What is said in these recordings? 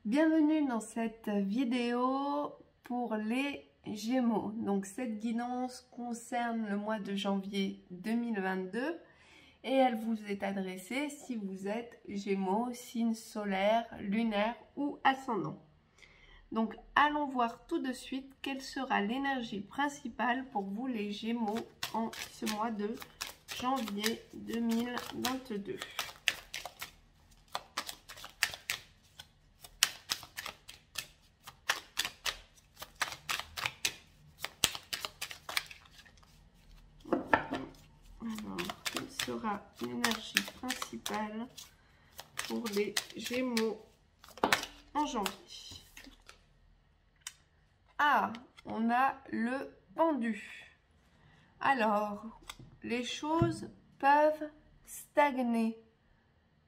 Bienvenue dans cette vidéo pour les Gémeaux. Donc cette guidance concerne le mois de janvier 2022 et elle vous est adressée si vous êtes Gémeaux, signe solaire, lunaire ou ascendant. Donc allons voir tout de suite quelle sera l'énergie principale pour vous les Gémeaux en ce mois de janvier 2022. Quelle sera l'énergie principale pour les Gémeaux en janvier? Ah, on a le pendu. Alors, les choses peuvent stagner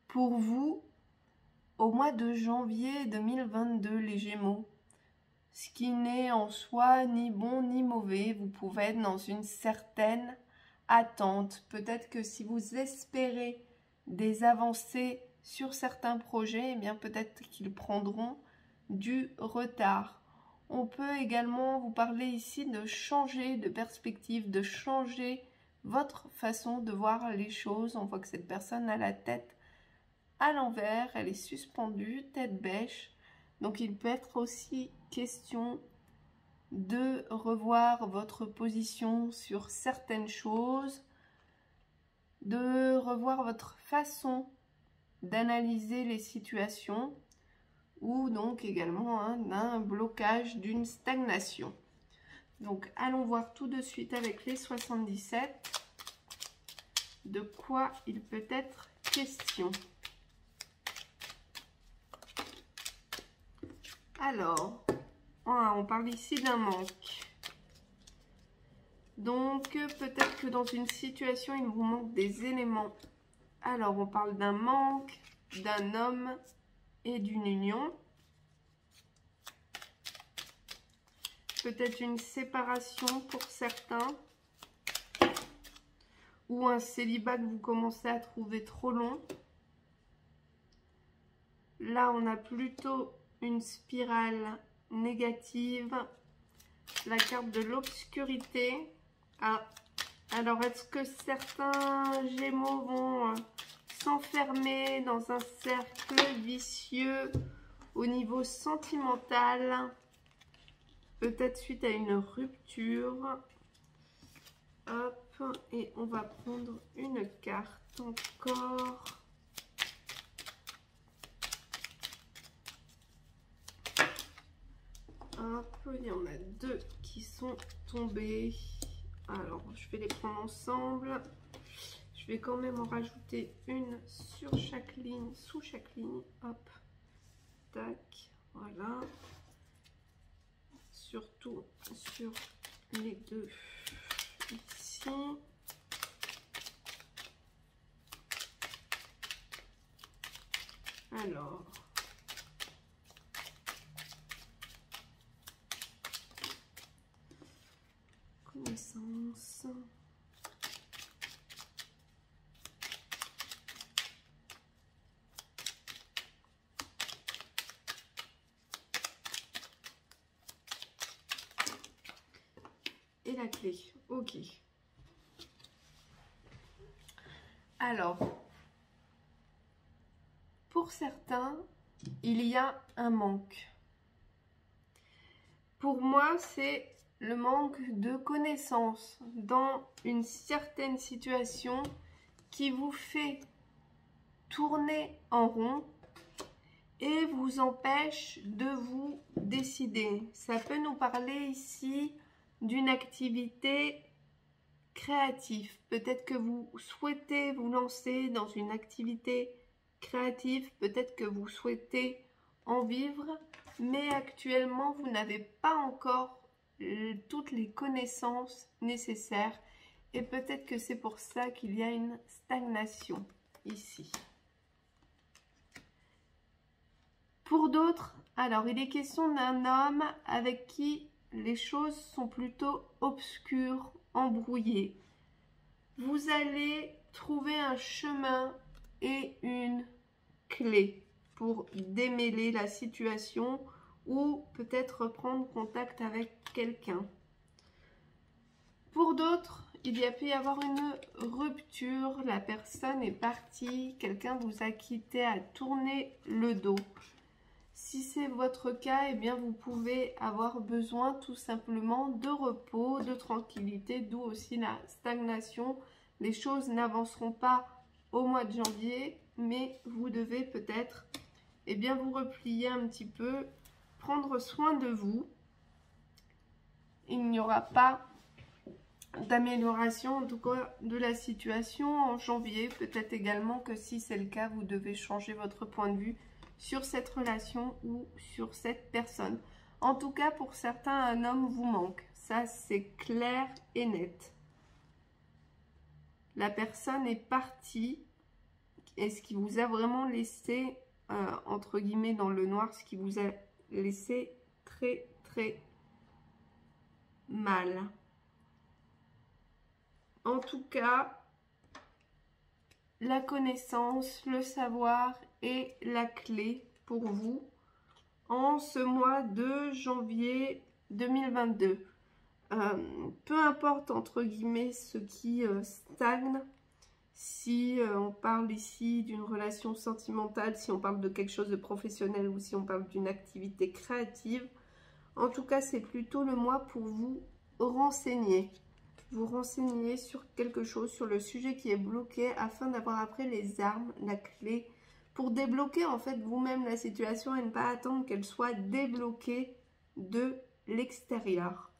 pour vous au mois de janvier 2022, les Gémeaux. Ce qui n'est en soi ni bon ni mauvais. Vous pouvez être dans une certaine attente. Peut-être que si vous espérez des avancées sur certains projets, eh bien peut-être qu'ils prendront du retard. On peut également vous parler ici de changer de perspective, de changer votre façon de voir les choses. On voit que cette personne a la tête à l'envers, elle est suspendue, tête bêche. Donc il peut être aussi question de revoir votre position sur certaines choses, de revoir votre façon d'analyser les situations ou donc également d'un blocage, d'une stagnation. Donc allons voir tout de suite avec les 77 de quoi il peut être question. Alors, on parle ici d'un manque. Donc, peut-être que dans une situation, il vous manque des éléments. Alors, on parle d'un manque, d'un homme et d'une union. Peut-être une séparation pour certains. Ou un célibat que vous commencez à trouver trop long. Là, on a plutôt une spirale négative. La carte de l'obscurité. Ah, alors est-ce que certains Gémeaux vont s'enfermer dans un cercle vicieux au niveau sentimental? Peut-être suite à une rupture. Hop, et on va prendre une carte encore. Hop, il y en a deux qui sont tombés. Alors, je vais les prendre ensemble. Je vais quand même en rajouter une sur chaque ligne, sous chaque ligne. Hop, tac, voilà. Surtout sur les deux ici. Alors, connaissance. Et la clé, ok. Alors, pour certains, il y a un manque. Pour moi, c'est le manque de connaissances dans une certaine situation qui vous fait tourner en rond et vous empêche de vous décider. Ça peut nous parler ici d'une activité créative. Peut-être que vous souhaitez vous lancer dans une activité créative, peut-être que vous souhaitez en vivre, mais actuellement vous n'avez pas encore toutes les connaissances nécessaires et peut-être que c'est pour ça qu'il y a une stagnation ici. Pour d'autres, alors il est question d'un homme avec qui les choses sont plutôt obscures, embrouillées. Vous allez trouver un chemin et une clé pour démêler la situation ou peut-être reprendre contact avec quelqu'un. Pour d'autres, il y a pu y avoir une rupture, la personne est partie, quelqu'un vous a quitté, a tourné le dos. Si c'est votre cas, eh bien vous pouvez avoir besoin tout simplement de repos, de tranquillité, d'où aussi la stagnation. Les choses n'avanceront pas au mois de janvier, mais vous devez peut-être vous replier un petit peu, prendre soin de vous. Il n'y aura pas d'amélioration en tout cas de la situation en janvier. Peut-être également que si c'est le cas, vous devez changer votre point de vue sur cette relation ou sur cette personne. En tout cas, pour certains, un homme vous manque. Ça, c'est clair et net. La personne est partie et ce qui vous a vraiment laissé, entre guillemets, dans le noir, ce qui vous a laissé très, très mal. En tout cas, la connaissance, le savoir est la clé pour vous en ce mois de janvier 2022. Peu importe entre guillemets ce qui stagne, si on parle ici d'une relation sentimentale, si on parle de quelque chose de professionnel ou si on parle d'une activité créative, en tout cas c'est plutôt le mois pour vous renseigner. Vous renseigner sur quelque chose, sur le sujet qui est bloqué, afin d'avoir après les armes, la clé, pour débloquer en fait vous-même la situation et ne pas attendre qu'elle soit débloquée de l'extérieur.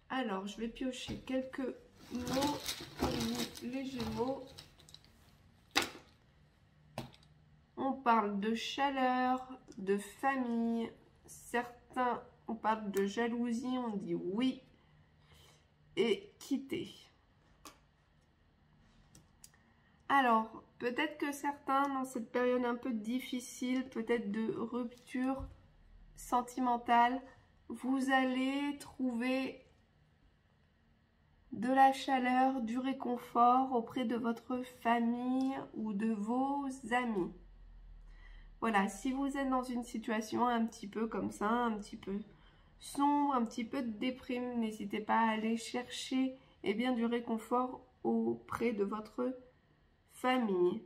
Alors, je vais piocher quelques mots pour vous, les Gémeaux. On parle de chaleur, de famille. Certains, on parle de jalousie, on dit oui. Et quitter. Alors, peut-être que certains, dans cette période un peu difficile, peut-être de rupture sentimentale, vous allez trouver de la chaleur, du réconfort auprès de votre famille ou de vos amis. Voilà, si vous êtes dans une situation un petit peu comme ça, un petit peu sombre, un petit peu de déprime, n'hésitez pas à aller chercher du réconfort auprès de votre famille.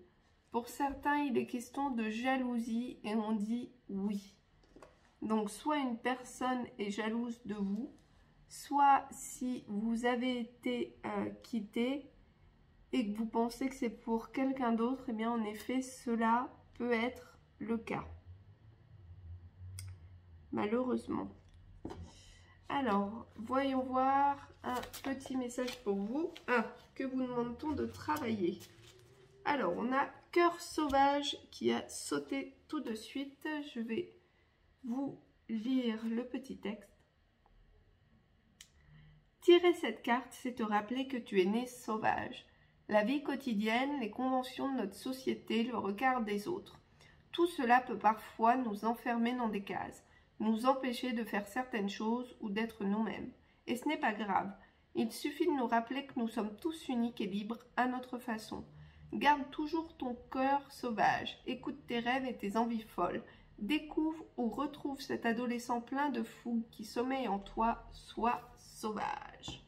Pour certains, il est question de jalousie et on dit oui. Donc, soit une personne est jalouse de vous, soit si vous avez été quitté et que vous pensez que c'est pour quelqu'un d'autre, en effet, cela peut être le cas. Malheureusement. Alors, voyons voir un petit message pour vous. Que vous demande-t-on de travailler? Alors, on a Cœur Sauvage qui a sauté tout de suite. Je vais vous lire le petit texte. Tirer cette carte, c'est te rappeler que tu es né sauvage. La vie quotidienne, les conventions de notre société, le regard des autres. Tout cela peut parfois nous enfermer dans des cases, nous empêcher de faire certaines choses ou d'être nous-mêmes. Et ce n'est pas grave. Il suffit de nous rappeler que nous sommes tous uniques et libres à notre façon. Garde toujours ton cœur sauvage, écoute tes rêves et tes envies folles. Découvre ou retrouve cet adolescent plein de fougue qui sommeille en toi, sois sauvage.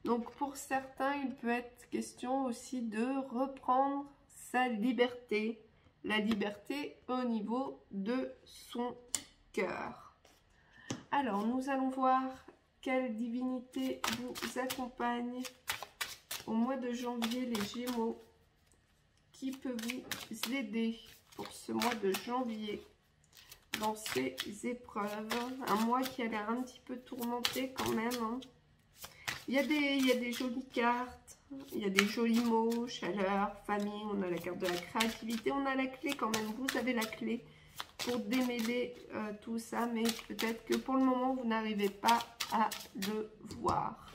Donc pour certains, il peut être question aussi de reprendre sa liberté. La liberté au niveau de son cœur. Alors, nous allons voir quelle divinité vous accompagne au mois de janvier, les Gémeaux. Qui peut vous aider pour ce mois de janvier dans ces épreuves? Un mois qui a l'air un petit peu tourmenté quand même. Il y a des jolies cartes, il y a des jolis mots, chaleur, famille, on a la carte de la créativité, on a la clé quand même, vous avez la clé pour démêler tout ça, mais peut-être que pour le moment, vous n'arrivez pas à le voir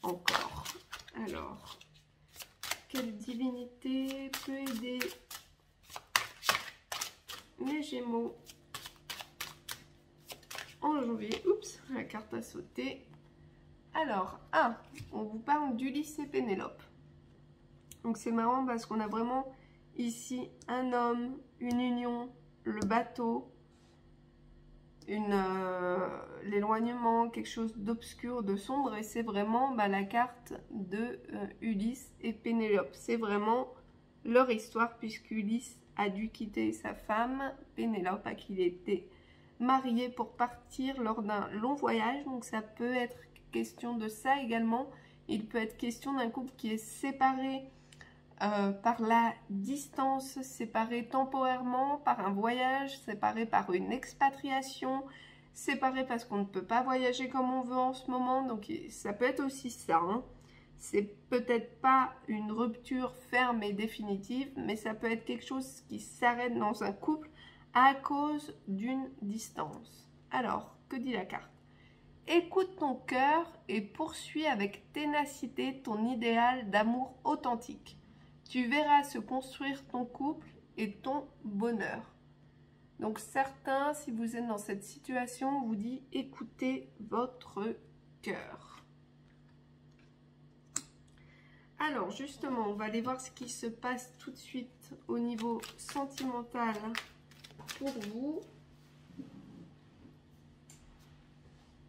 encore. Alors, quelle divinité peut aider les Gémeaux en janvier? Oups, la carte a sauté. Alors, on vous parle d'Ulysse et Pénélope. Donc c'est marrant parce qu'on a vraiment Ici, un homme, une union, le bateau, l'éloignement, quelque chose d'obscur, de sombre. Et c'est vraiment la carte de Ulysse et Pénélope. C'est vraiment leur histoire puisqu'Ulysse a dû quitter sa femme, Pénélope, à qui il était marié pour partir lors d'un long voyage. Donc ça peut être question de ça également. Il peut être question d'un couple qui est séparé par la distance, séparé temporairement, par un voyage, séparé par une expatriation, séparé parce qu'on ne peut pas voyager comme on veut en ce moment. Donc ça peut être aussi ça, hein. C'est peut-être pas une rupture ferme et définitive, mais ça peut être quelque chose qui s'arrête dans un couple à cause d'une distance. Alors, que dit la carte? Écoute ton cœur et poursuis avec ténacité ton idéal d'amour authentique. Tu verras se construire ton couple et ton bonheur. Donc certains, si vous êtes dans cette situation, on vous dit écoutez votre cœur. Alors justement, on va aller voir ce qui se passe tout de suite au niveau sentimental pour vous.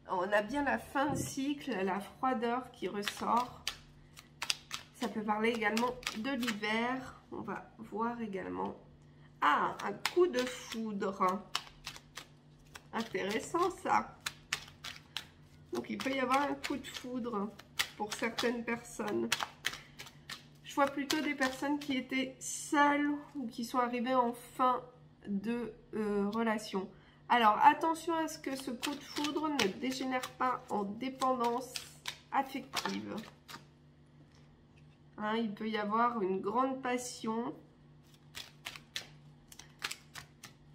On a bien la fin de cycle, la froideur qui ressort. Ça peut parler également de l'hiver. On va voir également. Ah, un coup de foudre. Intéressant ça. Donc il peut y avoir un coup de foudre pour certaines personnes. Je vois plutôt des personnes qui étaient seules ou qui sont arrivées en fin de relation. Alors attention à ce que ce coup de foudre ne dégénère pas en dépendance affective. Hein, il peut y avoir une grande passion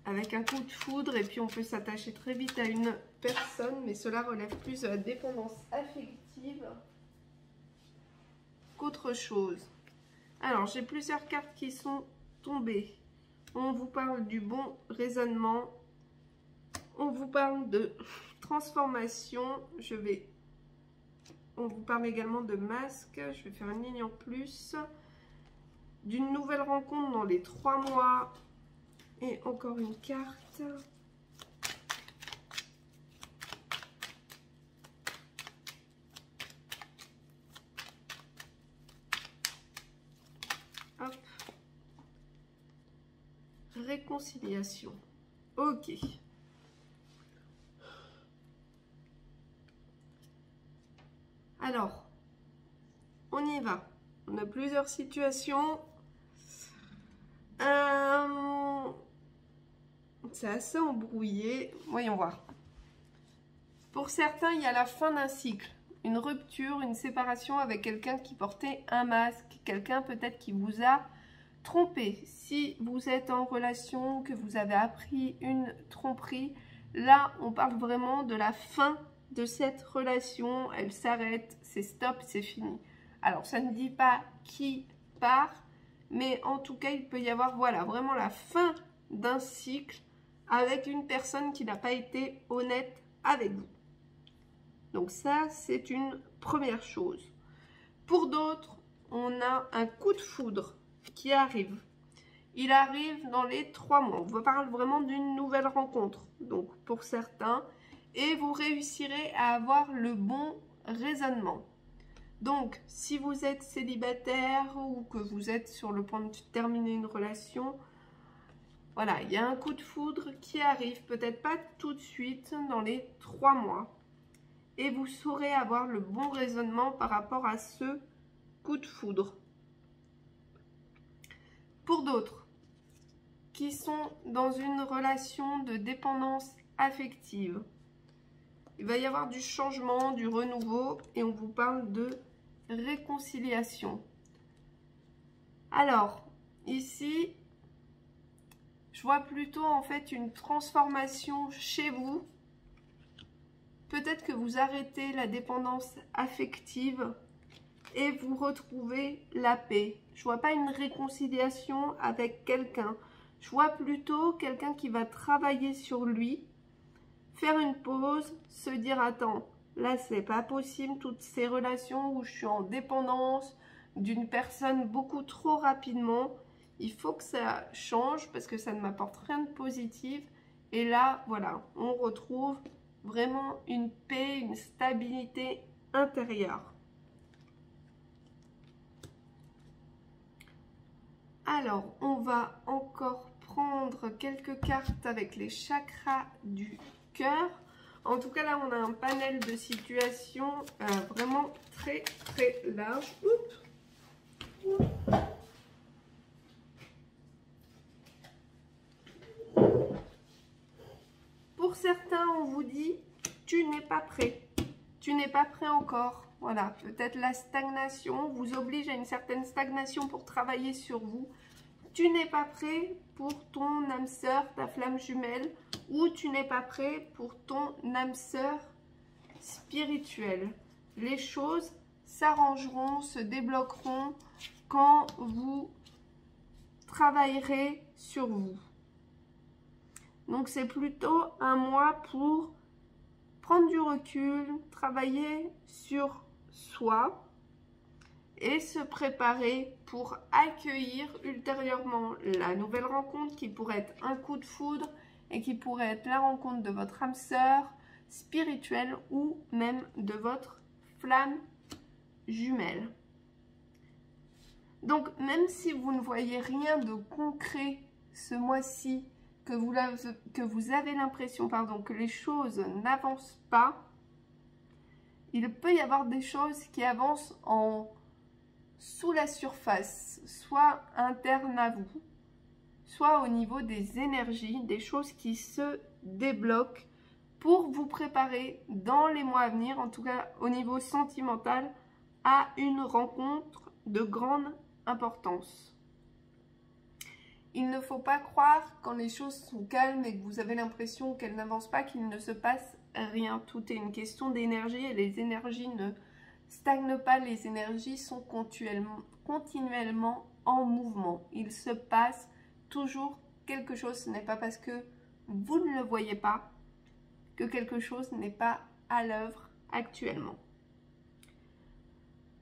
avec un coup de foudre et puis on peut s'attacher très vite à une personne, mais cela relève plus de la dépendance affective qu'autre chose. Alors j'ai plusieurs cartes qui sont tombées. On vous parle du bon raisonnement, on vous parle de transformation, on vous parle également de masque, je vais faire une ligne en plus, d'une nouvelle rencontre dans les 3 mois, et encore une carte. Hop. Réconciliation. Ok. Alors, on y va. On a plusieurs situations. C'est assez embrouillé. Voyons voir. Pour certains, il y a la fin d'un cycle. Une rupture, une séparation avec quelqu'un qui portait un masque. Quelqu'un peut-être qui vous a trompé. Si vous êtes en relation, que vous avez appris une tromperie, là, on parle vraiment de la fin de cette relation. Elle s'arrête, c'est stop, c'est fini. Alors, ça ne dit pas qui part, mais en tout cas, il peut y avoir, voilà, vraiment la fin d'un cycle avec une personne qui n'a pas été honnête avec vous. Donc ça, c'est une première chose. Pour d'autres, on a un coup de foudre qui arrive. Il arrive dans les 3 mois. On parle vraiment d'une nouvelle rencontre. Donc pour certains, et vous réussirez à avoir le bon raisonnement. Donc si vous êtes célibataire ou que vous êtes sur le point de terminer une relation, voilà, il y a un coup de foudre qui arrive, peut-être pas tout de suite, dans les 3 mois. Et vous saurez avoir le bon raisonnement par rapport à ce coup de foudre. Pour d'autres qui sont dans une relation de dépendance affective, il va y avoir du changement, du renouveau et on vous parle de réconciliation. Alors, ici, je vois plutôt en fait une transformation chez vous. Peut-être que vous arrêtez la dépendance affective et vous retrouvez la paix. Je vois pas une réconciliation avec quelqu'un. Je vois plutôt quelqu'un qui va travailler sur lui, faire une pause, se dire attends, là c'est pas possible, toutes ces relations où je suis en dépendance d'une personne beaucoup trop rapidement. Il faut que ça change parce que ça ne m'apporte rien de positif. Et là, voilà, on retrouve vraiment une paix, une stabilité intérieure. Alors, on va encore prendre quelques cartes avec les chakras du cœur. En tout cas, là, on a un panel de situations vraiment très, très large. Oups. Pour certains, on vous dit, tu n'es pas prêt. Tu n'es pas prêt encore. Voilà, peut-être la stagnation vous oblige à une certaine stagnation pour travailler sur vous. Tu n'es pas prêt pour ton âme sœur, ta flamme jumelle, ou tu n'es pas prêt pour ton âme sœur spirituelle. Les choses s'arrangeront, se débloqueront quand vous travaillerez sur vous. Donc c'est plutôt un mois pour prendre du recul, travailler sur soi et se préparer pour accueillir ultérieurement la nouvelle rencontre qui pourrait être un coup de foudre et qui pourrait être la rencontre de votre âme sœur spirituelle ou même de votre flamme jumelle. Donc même si vous ne voyez rien de concret ce mois-ci, que vous avez l'impression que les choses n'avancent pas, il peut y avoir des choses qui avancent sous la surface, soit internes à vous, soit au niveau des énergies, des choses qui se débloquent pour vous préparer dans les mois à venir, en tout cas au niveau sentimental, à une rencontre de grande importance. Il ne faut pas croire quand les choses sont calmes et que vous avez l'impression qu'elles n'avancent pas, qu'il ne se passe rien. Tout est une question d'énergie et les énergies ne stagnent pas, les énergies sont continuellement en mouvement. Il se passe toujours quelque chose. Ce n'est pas parce que vous ne le voyez pas que quelque chose n'est pas à l'œuvre actuellement.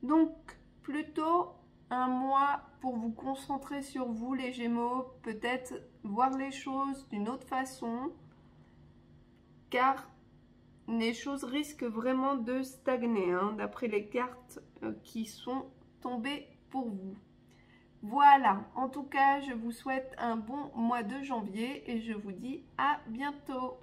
Donc, plutôt un mois pour vous concentrer sur vous, les Gémeaux, peut-être voir les choses d'une autre façon, car les choses risquent vraiment de stagner, d'après les cartes qui sont tombées pour vous. Voilà, en tout cas, je vous souhaite un bon mois de janvier et je vous dis à bientôt.